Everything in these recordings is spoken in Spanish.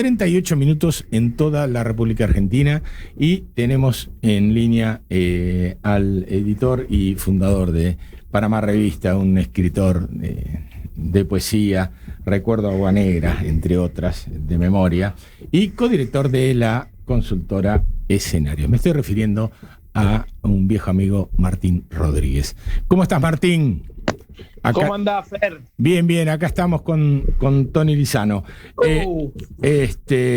38 minutos en toda la República Argentina y tenemos en línea al editor y fundador de Panamá Revista, un escritor de poesía, Recuerdo Agua Negra, entre otras, de memoria, y codirector de la consultora Escenarios. Me estoy refiriendo a un viejo amigo, Martín Rodríguez. ¿Cómo estás, Martín? Acá, ¿cómo andás, Fer? Bien, bien, acá estamos con Tony Lizano.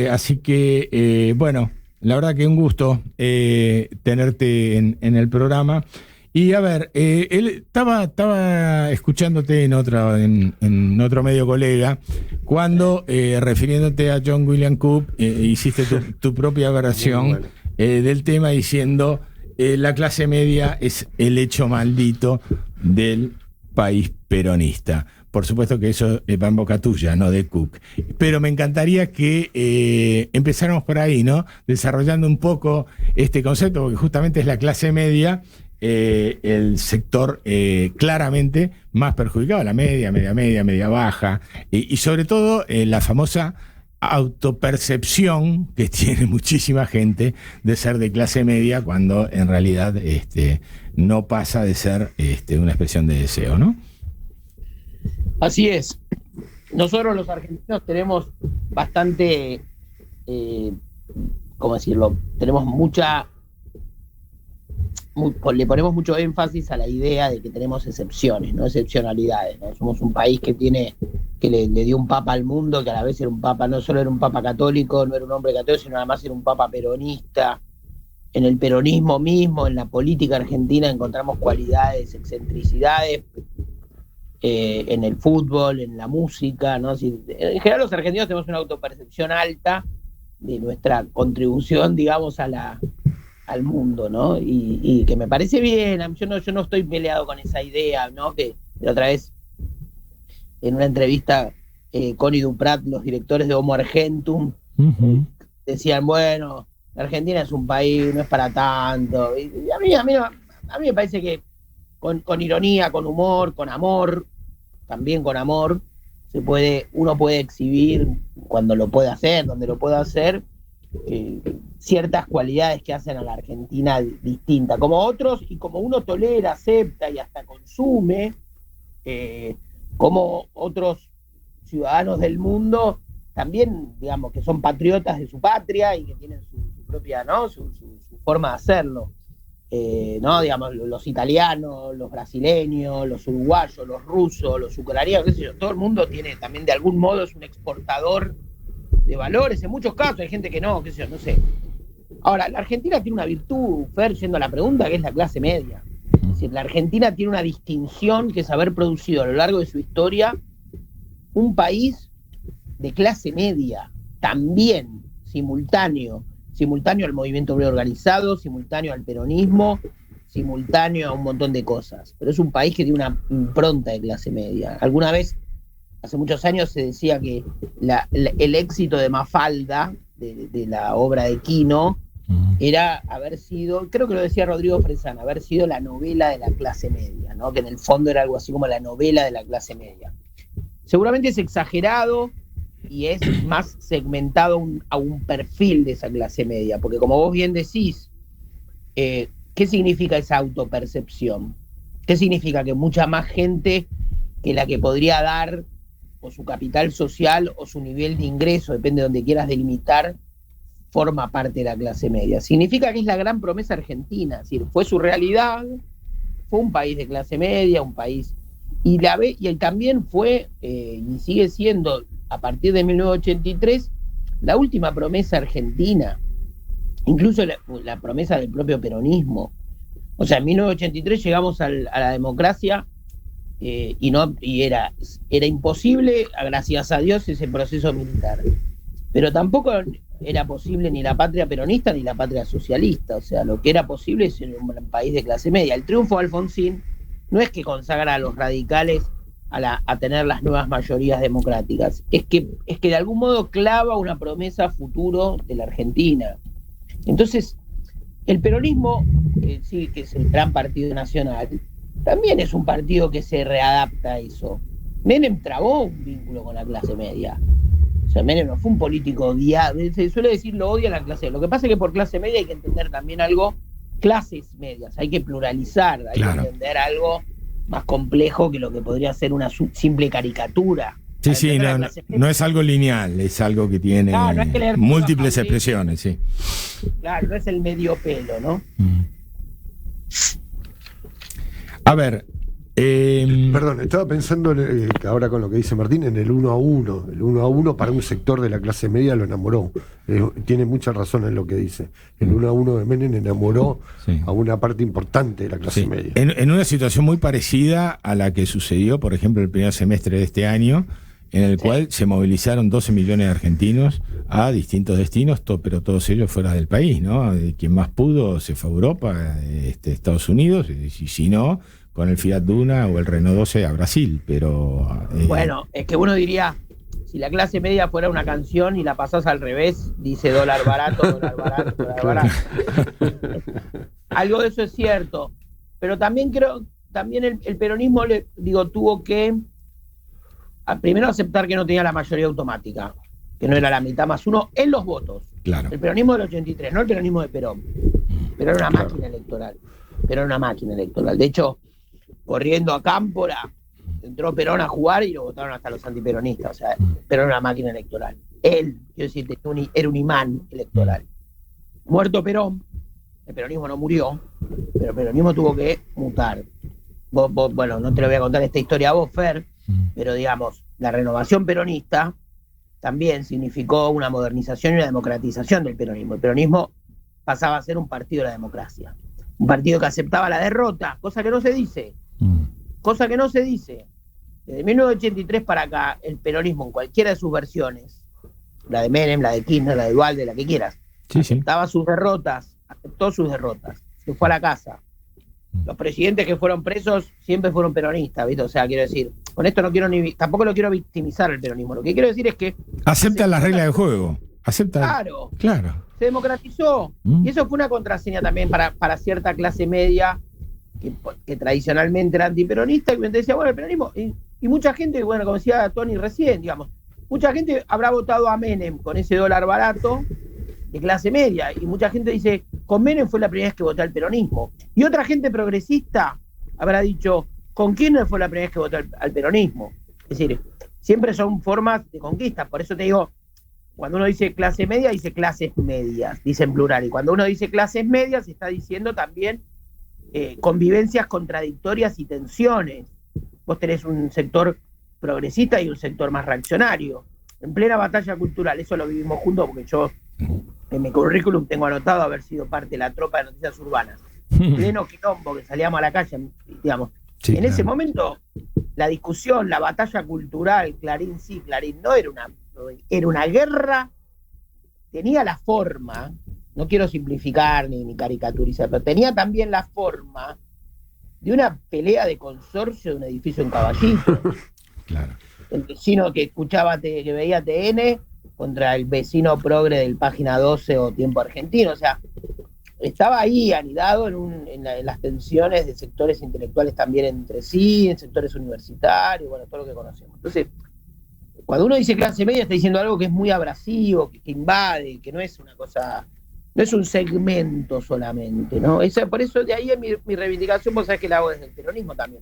Así que, bueno, la verdad que un gusto tenerte en el programa. Y a ver, él estaba escuchándote en otro medio colega, cuando, refiriéndote a John William Coop, hiciste tu propia versión del tema diciendo la clase media es el hecho maldito del país peronista. Por supuesto que eso va en boca tuya, no de Cook. Pero me encantaría que empezáramos por ahí, ¿no? Desarrollando un poco este concepto, porque justamente es la clase media el sector claramente más perjudicado, la media baja, y sobre todo la famosa autopercepción que tiene muchísima gente de ser de clase media cuando en realidad no pasa de ser una expresión de deseo, ¿no? Así es. Nosotros los argentinos tenemos bastante, ¿cómo decirlo? Tenemos le ponemos mucho énfasis a la idea de que tenemos excepciones, no excepcionalidades, ¿no? Somos un país que le dio un papa al mundo, que a la vez era un papa, no solo era un papa católico, no era un hombre católico, sino además era un papa peronista. En el peronismo mismo, en la política argentina, encontramos cualidades, excentricidades, en el fútbol, en la música, ¿no? En general los argentinos tenemos una autopercepción alta de nuestra contribución, digamos, al mundo, ¿no? Y que me parece bien. Yo no estoy peleado con esa idea, ¿no? Que la otra vez, en una entrevista, Connie Duprat, los directores de Homo Argentum, decían, bueno, la Argentina es un país, no es para tanto. Y a mí me parece que con ironía, con humor, con amor, también con amor, uno puede exhibir cuando lo puede hacer, donde lo pueda hacer, ciertas cualidades que hacen a la Argentina distinta, como otros, y como uno tolera, acepta y hasta consume, como otros ciudadanos del mundo también, digamos, que son patriotas de su patria y que tienen su propia, ¿no? su forma de hacerlo. ¿No? Digamos, los italianos, los brasileños, los uruguayos, los rusos, los ucranianos, qué sé yo, todo el mundo tiene también, de algún modo, es un exportador de valores. En muchos casos hay gente que no, qué sé yo, no sé. Ahora, la Argentina tiene una virtud, Fer, yendo a la pregunta, que es la clase media. Es decir, la Argentina tiene una distinción, que es haber producido a lo largo de su historia un país de clase media, también simultáneo al movimiento obrero organizado, simultáneo al peronismo, simultáneo a un montón de cosas. Pero es un país que tiene una impronta de clase media. Alguna vez, hace muchos años, se decía que el éxito de Mafalda, de la obra de Quino, era haber sido, creo que lo decía Rodrigo Fresana, haber sido la novela de la clase media, ¿no? Que en el fondo era algo así como la novela de la clase media. Seguramente es exagerado y es más segmentado a un perfil de esa clase media, porque como vos bien decís, ¿qué significa esa autopercepción? ¿Qué significa? Que mucha más gente que la que podría dar o su capital social o su nivel de ingreso, depende de donde quieras delimitar, forma parte de la clase media. Significa que es la gran promesa argentina, es decir, fue su realidad, fue un país de clase media, un país, y también fue, y sigue siendo, a partir de 1983, la última promesa argentina, incluso la promesa del propio peronismo. O sea, en 1983 llegamos a la democracia y era imposible, gracias a Dios, ese proceso militar. Pero tampoco era posible ni la patria peronista ni la patria socialista. O sea, lo que era posible es un país de clase media. El triunfo de Alfonsín no es que consagra a los radicales a tener las nuevas mayorías democráticas, es que de algún modo clava una promesa futuro de la Argentina. Entonces, el peronismo, sí, que es el gran partido nacional, también es un partido que se readapta a eso. Menem trabó un vínculo con la clase media. sea, Menem no fue un político guiado. Se suele decir lo odia la clase. Lo que pasa es que por clase media hay que entender también algo, clases medias, hay que pluralizar, hay que entender algo más complejo que lo que podría ser una simple caricatura. Sí, no es algo lineal, es algo que tiene no es que múltiples expresiones, sí. Claro, no es el medio pelo, ¿no? A ver, perdón, estaba pensando ahora con lo que dice Martín en el 1 a 1. El 1 a 1 para un sector de la clase media lo enamoró. Tiene mucha razón en lo que dice. El 1 a 1 de Menem enamoró a una parte importante de la clase media. En una situación muy parecida a la que sucedió, por ejemplo, el primer semestre de este año, en el cual se movilizaron 12 millones de argentinos a distintos destinos, pero todos ellos fuera del país, ¿no? Quien más pudo se fue a Europa, Estados Unidos, y si no, con el Fiat Duna o el Renault 12 a Brasil, pero... Bueno, es que uno diría, si la clase media fuera una canción y la pasás al revés, dice dólar barato, dólar barato, dólar barato. Algo de eso es cierto, pero también creo, el peronismo, tuvo que primero aceptar que no tenía la mayoría automática, que no era la mitad más uno en los votos. Claro. El peronismo del 83, no el peronismo de Perón, pero era una máquina electoral. Pero era una máquina electoral. De hecho, corriendo a Cámpora, entró Perón a jugar y lo votaron hasta los antiperonistas. O sea, Perón era una máquina electoral. Él, quiero decir, era un imán electoral. Muerto Perón, el peronismo no murió, pero el peronismo tuvo que mutar. Bueno, no te lo voy a contar esta historia a vos, Fer, pero digamos, la renovación peronista también significó una modernización y una democratización del peronismo. El peronismo pasaba a ser un partido de la democracia. Un partido que aceptaba la derrota, cosa que no se dice. Cosa que no se dice. Desde 1983 para acá, el peronismo en cualquiera de sus versiones, la de Menem, la de Kirchner, la de Duhalde, la que quieras, aceptaba sus derrotas, aceptó sus derrotas, se fue a la casa. Los presidentes que fueron presos siempre fueron peronistas, ¿viste? O sea, quiero decir, con esto no quiero tampoco lo quiero victimizar el peronismo. Lo que quiero decir es que aceptan las reglas del juego. Claro. Se democratizó. Y eso fue una contraseña también para cierta clase media que tradicionalmente era antiperonista, y me decía, bueno, el peronismo, y mucha gente, bueno, como decía Tony recién, digamos, mucha gente habrá votado a Menem con ese dólar barato de clase media, y mucha gente dice, con Menem fue la primera vez que voté al peronismo. Y otra gente progresista habrá dicho, con Kirchner fue la primera vez que voté al peronismo. Es decir, siempre son formas de conquista. Por eso te digo, cuando uno dice clase media, dice clases medias, dice en plural. Y cuando uno dice clases medias, está diciendo también convivencias contradictorias y tensiones. Vos tenés un sector progresista y un sector más reaccionario. En plena batalla cultural, eso lo vivimos juntos, porque yo en mi currículum tengo anotado haber sido parte de la tropa de noticias urbanas. Pleno quilombo, que salíamos a la calle, digamos. Sí, en ese momento, la discusión, la batalla cultural, Clarín sí, Clarín no, era una guerra, tenía la forma, no quiero simplificar ni caricaturizar, pero tenía también la forma de una pelea de consorcio de un edificio en Caballito. Claro. El vecino que que veía TN contra el vecino progre del Página 12 o Tiempo Argentino. O sea, estaba ahí anidado en las tensiones de sectores intelectuales también entre sí, en sectores universitarios, bueno, todo lo que conocemos. Entonces, cuando uno dice clase media, está diciendo algo que es muy abrasivo, que invade, que no es una cosa, no es un segmento solamente, ¿no? Por eso de ahí es mi reivindicación, vos sabés que la hago desde el peronismo también.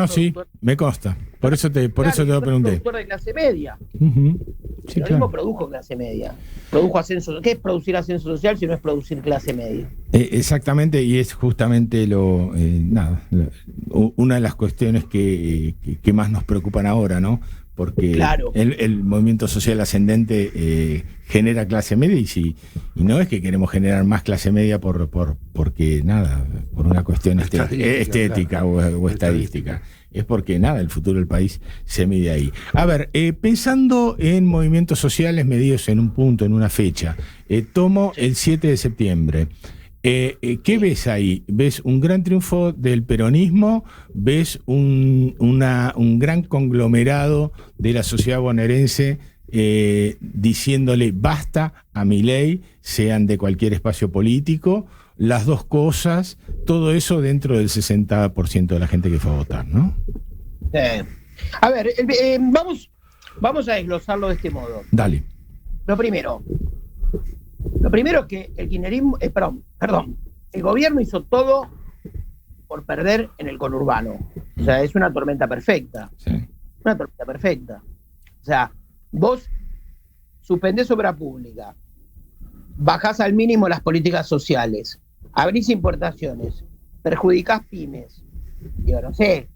Sí, me consta. Por eso te lo pregunté. Productor de clase media. Sí, el peronismo produjo clase media. Produjo ascenso. ¿Qué es producir ascenso social si no es producir clase media? Exactamente, y es justamente una de las cuestiones que más nos preocupan ahora, ¿no? Porque claro, el movimiento social ascendente genera clase media y no es que queremos generar más clase media porque por una cuestión estética claro, o estadística. Es porque el futuro del país se mide ahí. A ver, pensando en movimientos sociales medidos en un punto, en una fecha, tomo el 7 de septiembre. ¿Qué ves ahí? ¿Ves un gran triunfo del peronismo? ¿Ves un gran conglomerado de la sociedad bonaerense diciéndole basta a Milei, sean de cualquier espacio político? Las dos cosas, todo eso dentro del 60% de la gente que fue a votar, ¿no? A ver, vamos vamos a desglosarlo de este modo. Dale. Lo primero es que el kirchnerismo, el gobierno hizo todo por perder en el conurbano. O sea, es una tormenta perfecta. Sí. Una tormenta perfecta. O sea, vos suspendés obra pública, bajás al mínimo las políticas sociales, abrís importaciones, perjudicás pymes, digo, no sé,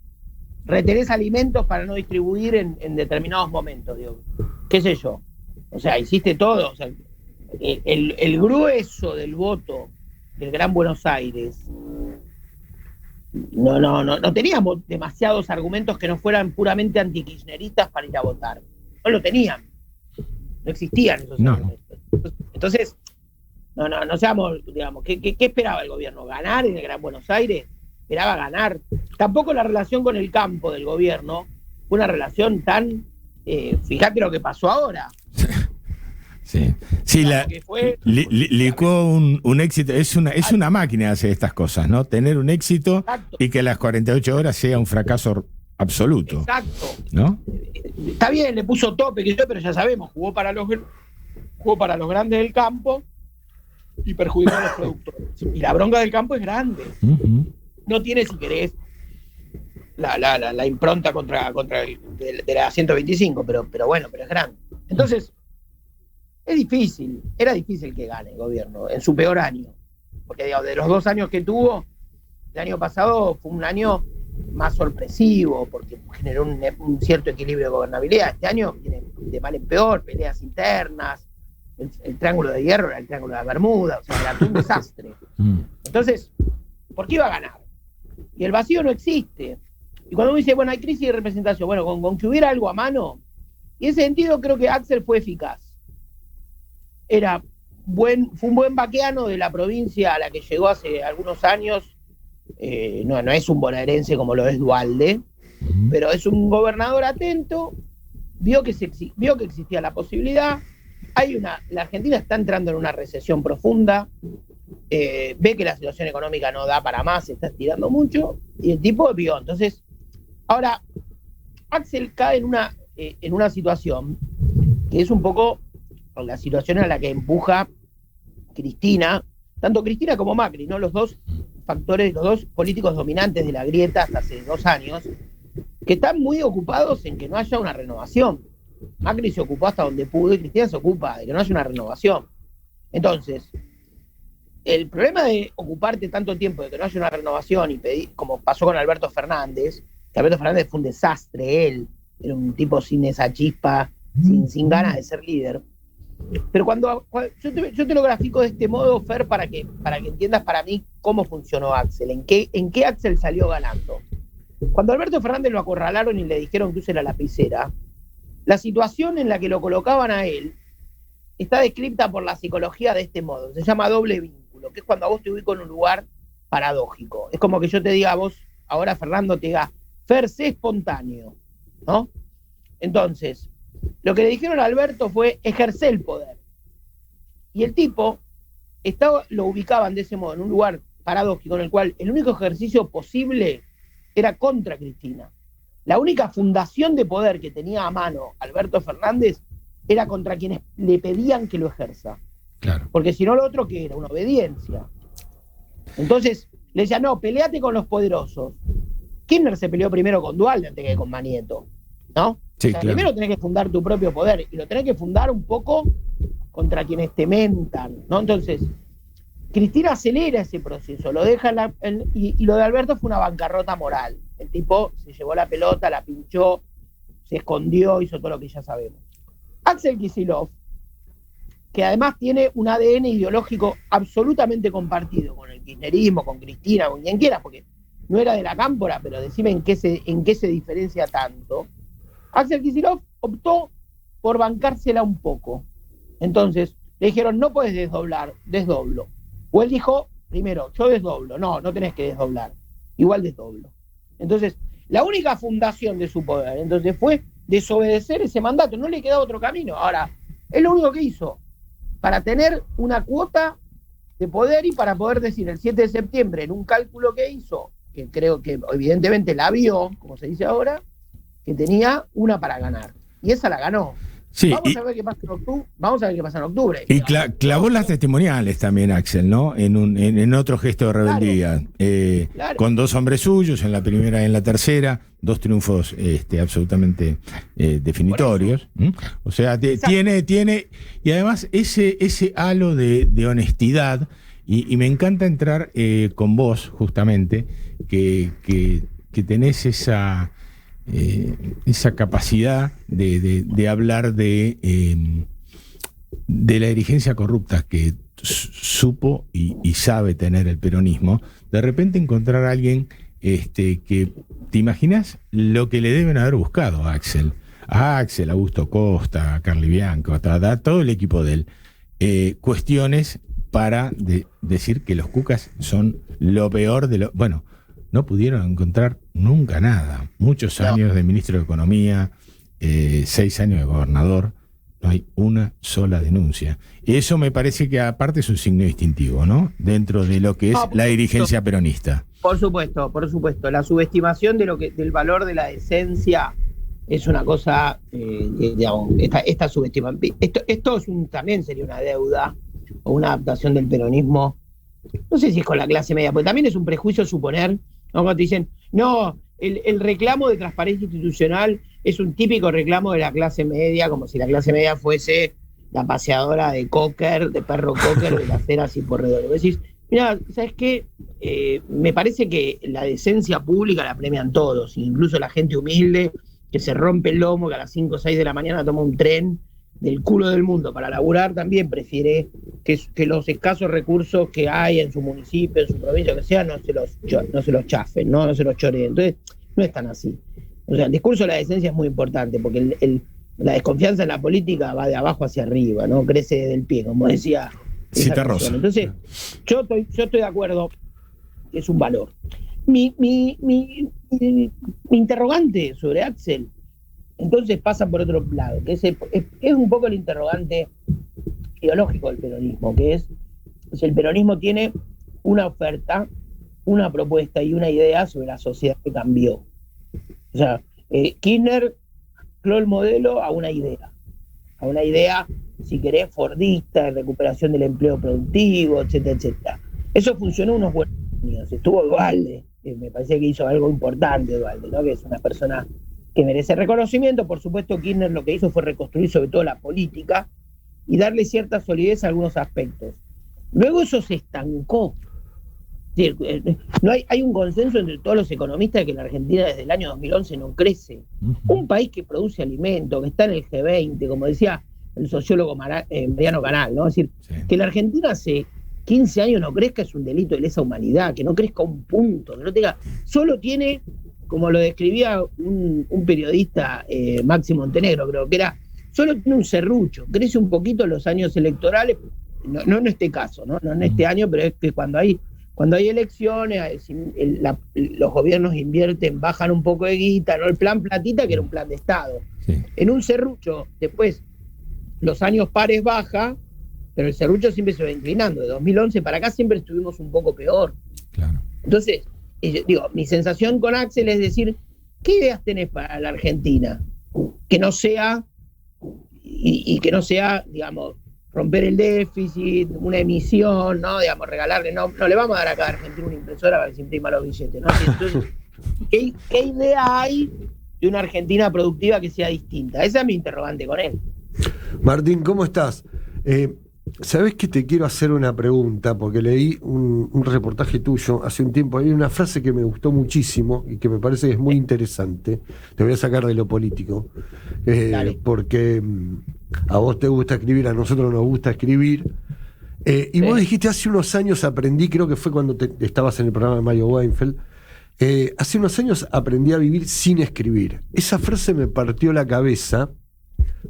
retenés alimentos para no distribuir en determinados momentos, digo, qué sé yo. O sea, hiciste todo. O sea, el grueso del voto del Gran Buenos Aires no teníamos demasiados argumentos que no fueran puramente antikirchneristas para ir a votar. No lo tenían. No existían esos argumentos. Entonces, no seamos, digamos, ¿qué esperaba el gobierno? ¿Ganar en el Gran Buenos Aires? Esperaba ganar. Tampoco la relación con el campo del gobierno fue una relación tan... fíjate lo que pasó ahora. Sí, licuó un éxito. Es una máquina hacer estas cosas, ¿no? Tener un éxito. Exacto. Y que las 48 horas sea un fracaso absoluto. Exacto. ¿No? Está bien, le puso tope, pero ya sabemos, jugó para los grandes del campo y perjudicó a los productores. Y la bronca del campo es grande. Uh-huh. No tiene, si querés, la impronta contra de la 125, pero bueno, pero es grande. Entonces, era difícil que gane el gobierno en su peor año. Porque, digamos, de los 2 años que tuvo, el año pasado fue un año más sorpresivo, porque generó un cierto equilibrio de gobernabilidad. Este año viene de mal en peor, peleas internas, el triángulo de hierro era el triángulo de Bermuda, o sea, era un desastre. Entonces, ¿por qué iba a ganar? Y el vacío no existe. Y cuando uno dice, bueno, hay crisis de representación, bueno, con que hubiera algo a mano, y en ese sentido creo que Axel fue eficaz. Fue un buen vaqueano de la provincia a la que llegó hace algunos años. No es un bonaerense como lo es Duhalde, pero es un gobernador atento, vio que existía la posibilidad. La Argentina está entrando en una recesión profunda, ve que la situación económica no da para más, se está estirando mucho, y el tipo vio. Entonces, ahora, Axel cae en una situación que es un poco la situación a la que empuja Cristina, tanto Cristina como Macri, ¿no? Los dos políticos dominantes de la grieta hasta hace 2 años, que están muy ocupados en que no haya una renovación. Macri se ocupó hasta donde pudo y Cristina se ocupa de que no haya una renovación. Entonces, el problema de ocuparte tanto tiempo de que no haya una renovación y pedir, como pasó con Alberto Fernández, que Alberto Fernández fue un desastre, él era un tipo sin esa chispa, sin ganas de ser líder. Pero cuando yo te lo grafico de este modo, Fer, para que entiendas para mí cómo funcionó Axel, en qué Axel salió ganando. Cuando Alberto Fernández lo acorralaron y le dijeron que use la lapicera, la situación en la que lo colocaban a él está descrita por la psicología de este modo. Se llama doble vínculo, que es cuando a vos te ubico en un lugar paradójico. Es como que yo te diga a vos, ahora Fernando te diga, Fer, sé espontáneo, ¿no? Entonces, lo que le dijeron a Alberto fue ejercer el poder. Y el tipo lo ubicaban de ese modo, en un lugar paradójico, en el cual el único ejercicio posible era contra Cristina. La única fundación de poder que tenía a mano Alberto Fernández era contra quienes le pedían que lo ejerza. Claro. Porque si no, lo otro que era una obediencia. Entonces le decía, no, peleate con los poderosos. Kirchner se peleó primero con Duhalde antes que con Manieto, ¿no? Sí, o sea, claro. Primero tenés que fundar tu propio poder y lo tenés que fundar un poco contra quienes te mentan, ¿no? Entonces, Cristina acelera ese proceso, lo deja y lo de Alberto fue una bancarrota moral. El tipo se llevó la pelota, la pinchó, se escondió, hizo todo lo que ya sabemos. Axel Kicillof, que además tiene un ADN ideológico absolutamente compartido con el kirchnerismo, con Cristina, con quien quiera, porque no era de la cámpora, pero decime en qué se diferencia tanto. Axel Kicillof optó por bancársela un poco. Entonces, le dijeron, no puedes desdoblo. O él dijo, primero, yo desdoblo. No tenés que desdoblar. Igual desdoblo. Entonces, la única fundación de su poder, entonces, fue desobedecer ese mandato. No le quedaba otro camino. Ahora, es lo único que hizo para tener una cuota de poder y para poder decir el 7 de septiembre, en un cálculo que hizo, que creo que evidentemente la vio, como se dice ahora, que tenía una para ganar. y esa la ganó. Sí, vamos a ver qué pasa en octubre. Y clavó las testimoniales también, Axel, ¿no? En otro gesto de rebeldía. Claro. Con 2 hombres suyos, en la primera y en la tercera, 2 triunfos absolutamente definitorios. O sea, tiene, y además ese halo de honestidad, y me encanta entrar con vos, justamente, que tenés esa capacidad de hablar de la dirigencia corrupta que supo y sabe tener el peronismo. De repente encontrar a alguien que, ¿te imaginas lo que le deben haber buscado a Axel? A Axel, Augusto Costa, a Carly Bianco, a todo el equipo de él. Cuestiones para decir que los cucas son lo peor de lo... Bueno, no pudieron encontrar nunca nada. Muchos años de ministro de Economía, 6 años de gobernador, no hay una sola denuncia. Y eso me parece que aparte es un signo distintivo, ¿no? Dentro de lo que es la dirigencia peronista. Por supuesto. La subestimación del valor de la decencia es una cosa, digamos, esta subestimación. Esto también sería una deuda o una adaptación del peronismo. No sé si es con la clase media, porque también es un prejuicio suponer, ¿no? Cuando te dicen, no, el reclamo de transparencia institucional es un típico reclamo de la clase media, como si la clase media fuese la paseadora de perro cocker de las aceras y corredores. Vos decís, mira, ¿sabes qué? Me parece que la decencia pública la premian todos, incluso la gente humilde que se rompe el lomo, que a las 5 o 6 de la mañana toma un tren del culo del mundo para laburar, también prefiere que los escasos recursos que hay en su municipio, en su provincia, que sea, no se los chafen, no se los choreen. Entonces, no es tan así. O sea, el discurso de la decencia es muy importante, porque la desconfianza en la política va de abajo hacia arriba, ¿no? Crece desde el pie, como decía Cita Rosa. Entonces, yo estoy de acuerdo que es un valor. Mi interrogante sobre Axel entonces pasa por otro lado, que es un poco el interrogante ideológico del peronismo, que es si el peronismo tiene una oferta, una propuesta y una idea sobre la sociedad que cambió. O sea, Kirchner creó el modelo a una idea, si querés, fordista, de recuperación del empleo productivo, etcétera, etcétera. Eso funcionó unos buenos años. Estuvo Duhalde, me parece que hizo algo importante Duhalde, ¿no? Que es una persona que merece reconocimiento. Por supuesto, Kirchner lo que hizo fue reconstruir sobre todo la política y darle cierta solidez a algunos aspectos. Luego eso se estancó. Es decir, no hay un consenso entre todos los economistas de que la Argentina desde el año 2011 no crece. Un país que produce alimentos, que está en el G20, como decía el sociólogo Mariano Canal, ¿no? Es decir, que la Argentina hace 15 años no crezca es un delito de lesa humanidad, que no crezca un punto, que no tenga, solo tiene, como lo describía un periodista, Máximo Montenegro, creo que era, solo tiene un serrucho, crece un poquito en los años electorales, no en este caso, no en este año, pero es que cuando hay elecciones, los gobiernos invierten, bajan un poco de guita, ¿no? El plan platita, que era un plan de Estado. Sí. En un serrucho, después, los años pares baja, pero el serrucho siempre se va inclinando. De 2011 para acá siempre estuvimos un poco peor. Claro. Entonces, mi sensación con Axel es decir, ¿qué ideas tenés para la Argentina? Que no sea, y que no sea, digamos, romper el déficit, una emisión, ¿no? Digamos, regalarle, no le vamos a dar a cada argentino una impresora para que se imprima los billetes, ¿no? Entonces, ¿qué idea hay de una Argentina productiva que sea distinta? Esa es mi interrogante con él. Martín, ¿cómo estás? ¿Sabés que te quiero hacer una pregunta? Porque leí un reportaje tuyo hace un tiempo. Hay una frase que me gustó muchísimo y que me parece que es muy interesante. Te voy a sacar de lo político. Porque a vos te gusta escribir, a nosotros nos gusta escribir. Y vos dijiste, hace unos años aprendí, creo que fue cuando estabas en el programa de Mario Weinfeld, hace unos años aprendí a vivir sin escribir. Esa frase me partió la cabeza.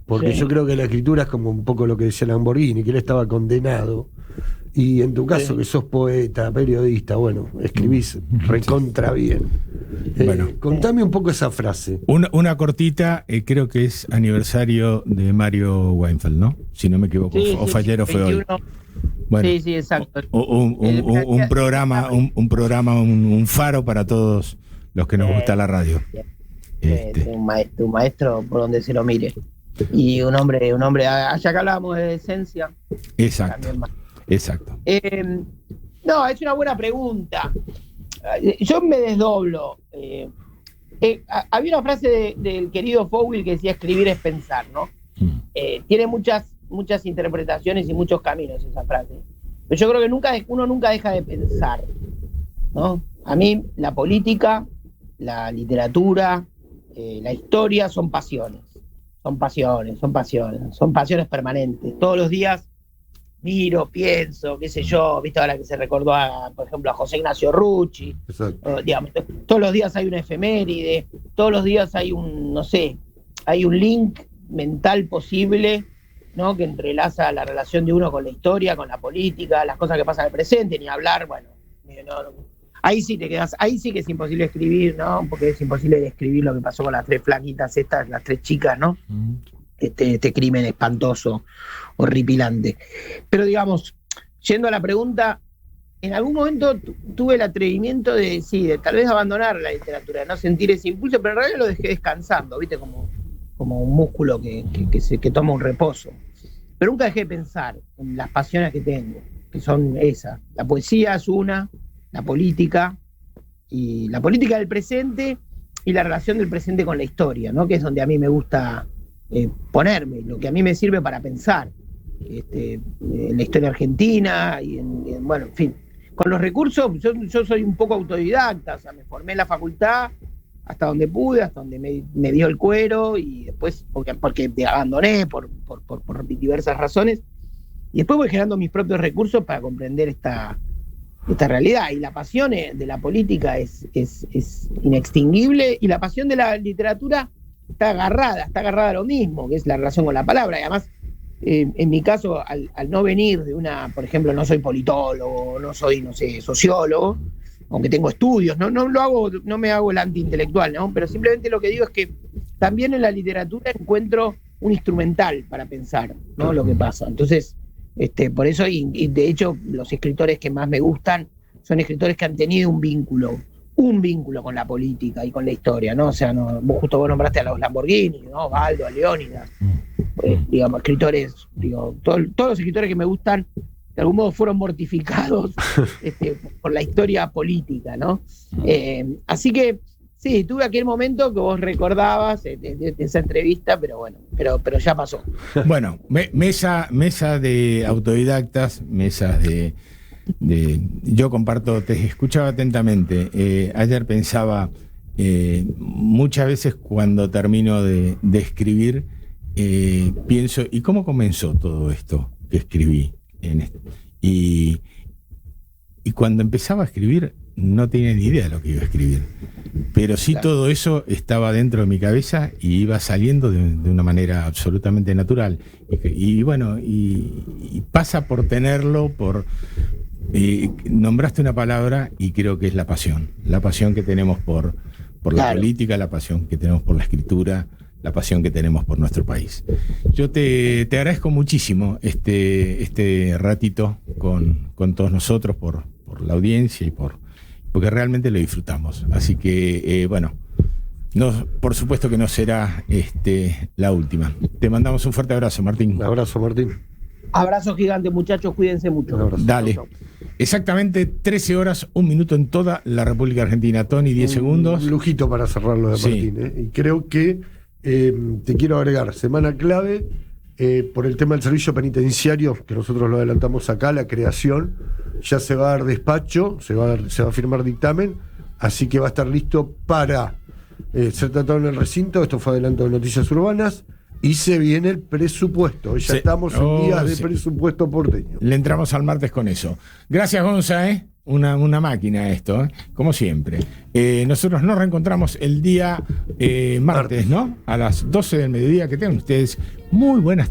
Porque yo creo que la escritura es como un poco lo que decía Lamborghini, que él estaba condenado. Y en tu caso, que sos poeta, periodista, bueno, escribís recontra bien. Bueno, contame un poco esa frase. Una cortita, creo que es aniversario de Mario Weinfeld, ¿no? Si no me equivoco, fallero fue 21. Hoy. Bueno, sí, exacto. Un programa, un faro para todos los que nos gusta la radio. Un maestro por donde se lo mire. Y un hombre, allá que hablábamos de decencia. Exacto. No, es una buena pregunta. Yo me desdoblo. Había una frase del querido Fowell que decía: escribir es pensar, ¿no? Tiene muchas interpretaciones y muchos caminos esa frase. Pero yo creo que uno nunca deja de pensar, ¿no? A mí la política, la literatura, la historia son pasiones. Son pasiones permanentes. Todos los días miro, pienso, qué sé yo, viste ahora que se recordó, por ejemplo, a José Ignacio Rucci. Digamos, todos los días hay una efeméride, todos los días hay hay un link mental posible, ¿no? Que entrelaza la relación de uno con la historia, con la política, las cosas que pasan en el presente, ni hablar, bueno, ahí sí te quedas, ahí sí que es imposible escribir, ¿no? Porque es imposible describir lo que pasó con las 3 flaquitas estas, las 3 chicas, ¿no? Este crimen espantoso, horripilante. Pero digamos, yendo a la pregunta, en algún momento tuve el atrevimiento de tal vez abandonar la literatura, de no sentir ese impulso, pero en realidad lo dejé descansando, ¿viste? Como un músculo que toma un reposo. Pero nunca dejé de pensar en las pasiones que tengo, que son esas. La poesía es una, la política del presente y la relación del presente con la historia, ¿no? Que es donde a mí me gusta ponerme, lo que a mí me sirve para pensar. En la historia argentina y bueno, en fin. Con los recursos, yo soy un poco autodidacta, o sea, me formé en la facultad hasta donde pude, hasta donde me dio el cuero, y después, porque abandoné por diversas razones, y después voy generando mis propios recursos para comprender esta realidad. Y la pasión de la política es inextinguible, y la pasión de la literatura está agarrada a lo mismo, que es la relación con la palabra. Y además, en mi caso, al no venir de por ejemplo, no soy politólogo, no soy, sociólogo, aunque tengo estudios, no me hago el antiintelectual, ¿no? Pero simplemente lo que digo es que también en la literatura encuentro un instrumental para pensar, ¿no? Lo que pasa. Entonces, por eso, y de hecho, los escritores que más me gustan son escritores que han tenido un vínculo con la política y con la historia, ¿no? O sea, vos nombraste a los Lamborghini, ¿no? Baldo, a Leónidas, digamos, escritores, todos los escritores que me gustan, de algún modo fueron mortificados por la historia política, ¿no? Así que, sí, tuve aquel momento que vos recordabas de esa entrevista, pero bueno, pero ya pasó. Bueno, mesa de autodidactas, mesas de yo comparto, te escuchaba atentamente. Ayer pensaba, muchas veces cuando termino de escribir, pienso, ¿y cómo comenzó todo esto que escribí? Y cuando empezaba a escribir no tenía ni idea de lo que iba a escribir, pero sí, claro, todo eso estaba dentro de mi cabeza y iba saliendo de una manera absolutamente natural, y bueno, y pasa por tenerlo, nombraste una palabra y creo que es la pasión que tenemos por la, claro, política, la pasión que tenemos por la escritura, la pasión que tenemos por nuestro país. Yo te agradezco muchísimo este ratito con todos nosotros, por la audiencia y porque realmente lo disfrutamos. Así que, bueno, por supuesto que no será la última. Te mandamos un fuerte abrazo, Martín. Un abrazo, Martín. Abrazo gigante, muchachos, cuídense mucho. Dale. Exactamente 13 horas, 1 minuto en toda la República Argentina. Tony, 10 segundos. Un lujito para cerrarlo de Martín. Sí. Y creo que te quiero agregar, semana clave, por el tema del servicio penitenciario, que nosotros lo adelantamos acá, la creación, ya se va a dar despacho, se va a firmar dictamen, así que va a estar listo para ser tratado en el recinto. Esto fue adelanto de Noticias Urbanas. Y se viene el presupuesto. Ya estamos en días de presupuesto porteño. Le entramos al martes con eso. Gracias, Gonza, una máquina esto, como siempre. Nosotros nos reencontramos el día martes, ¿no? A las 12 del mediodía. Que tengan ustedes muy buenas